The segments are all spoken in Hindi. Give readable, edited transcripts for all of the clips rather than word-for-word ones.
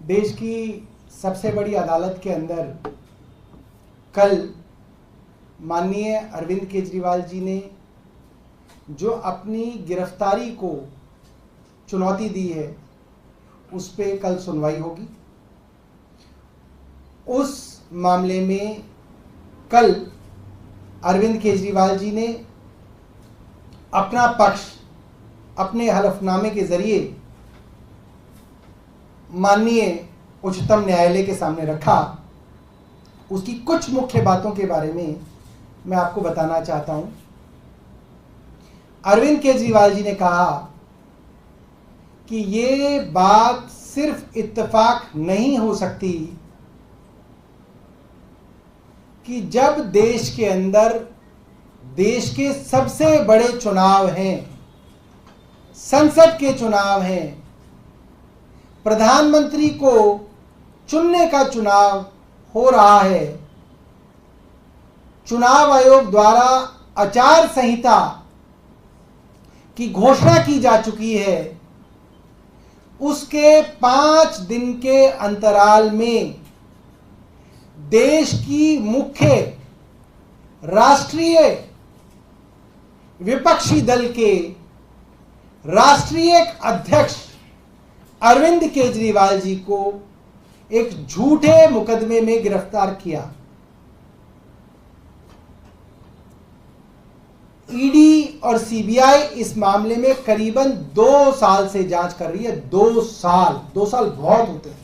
देश की सबसे बड़ी अदालत के अंदर कल माननीय अरविंद केजरीवाल जी ने जो अपनी गिरफ्तारी को चुनौती दी है, उस पे कल सुनवाई होगी। उस मामले में कल अरविंद केजरीवाल जी ने अपना पक्ष अपने हलफनामे के जरिए माननीय उच्चतम न्यायालय के सामने रखा। उसकी कुछ मुख्य बातों के बारे में मैं आपको बताना चाहता हूं। अरविंद केजरीवाल जी ने कहा कि ये बात सिर्फ इत्तेफाक नहीं हो सकती कि जब देश के अंदर देश के सबसे बड़े चुनाव हैं, संसद के चुनाव हैं, प्रधानमंत्री को चुनने का चुनाव हो रहा है, चुनाव आयोग द्वारा आचार संहिता की घोषणा की जा चुकी है, उसके 5 दिन के अंतराल में देश की मुख्य राष्ट्रीय विपक्षी दल के राष्ट्रीय अध्यक्ष अरविंद केजरीवाल जी को एक झूठे मुकदमे में गिरफ्तार किया। ईडी और सीबीआई इस मामले में करीबन 2 साल से जांच कर रही है। 2 साल बहुत होते हैं।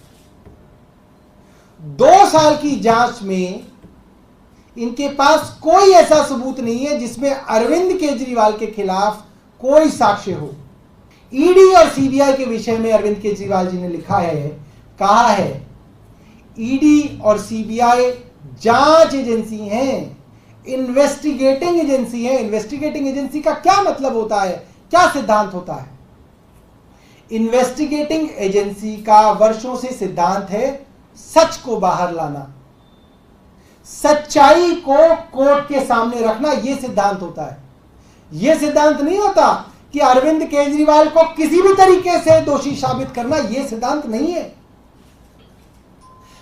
2 साल की जांच में इनके पास कोई ऐसा सबूत नहीं है जिसमें अरविंद केजरीवाल के खिलाफ कोई साक्ष्य हो। ईडी और सीबीआई के विषय में अरविंद केजरीवाल जी ने लिखा है, कहा है, ईडी और सीबीआई जांच एजेंसी हैं, इन्वेस्टिगेटिंग एजेंसी है। इन्वेस्टिगेटिंग एजेंसी का क्या मतलब होता है, क्या सिद्धांत होता है? इन्वेस्टिगेटिंग एजेंसी का वर्षों से सिद्धांत है सच को बाहर लाना, सच्चाई को कोर्ट के सामने रखना। यह सिद्धांत होता है। यह सिद्धांत नहीं होता कि अरविंद केजरीवाल को किसी भी तरीके से दोषी साबित करना। यह सिद्धांत नहीं है।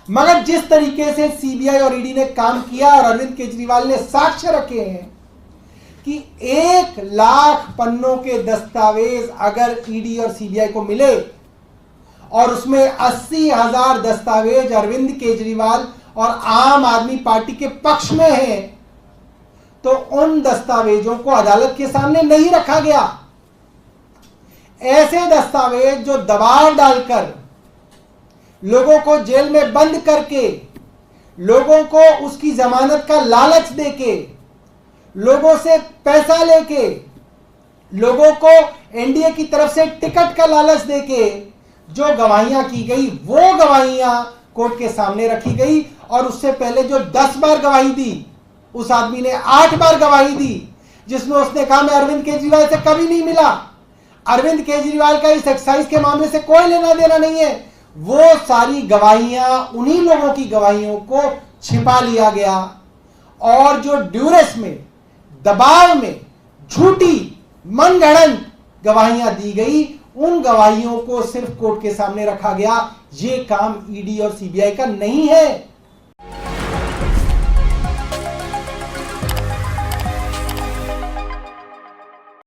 मगर जिस तरीके से सीबीआई और ईडी ने काम किया और अरविंद केजरीवाल ने साक्ष्य रखे हैं कि 1 लाख पन्नों के दस्तावेज अगर ईडी और सीबीआई को मिले और उसमें 80,000 दस्तावेज अरविंद केजरीवाल और आम आदमी पार्टी के पक्ष में हैं, तो उन दस्तावेजों को अदालत के सामने नहीं रखा गया। ऐसे दस्तावेज जो दबाव डालकर, लोगों को जेल में बंद करके, लोगों को उसकी जमानत का लालच देके, लोगों से पैसा लेके, लोगों को एनडीए की तरफ से टिकट का लालच देके जो गवाहियां की गई, वो गवाहियां कोर्ट के सामने रखी गई। और उससे पहले जो 10 बार गवाही दी, उस आदमी ने 8 बार गवाही दी, जिसमें उसने कहा मैं अरविंद केजरीवाल से कभी नहीं मिला, अरविंद केजरीवाल का इस एक्साइज के मामले से कोई लेना देना नहीं है। वो सारी गवाहियां, उन्हीं लोगों की गवाहियों को छिपा लिया गया और जो ड्यूरेस में, दबाव में झूठी मनगढ़ंत गवाहियां दी गई, उन गवाहियों को सिर्फ कोर्ट के सामने रखा गया। ये काम ईडी और सीबीआई का नहीं है।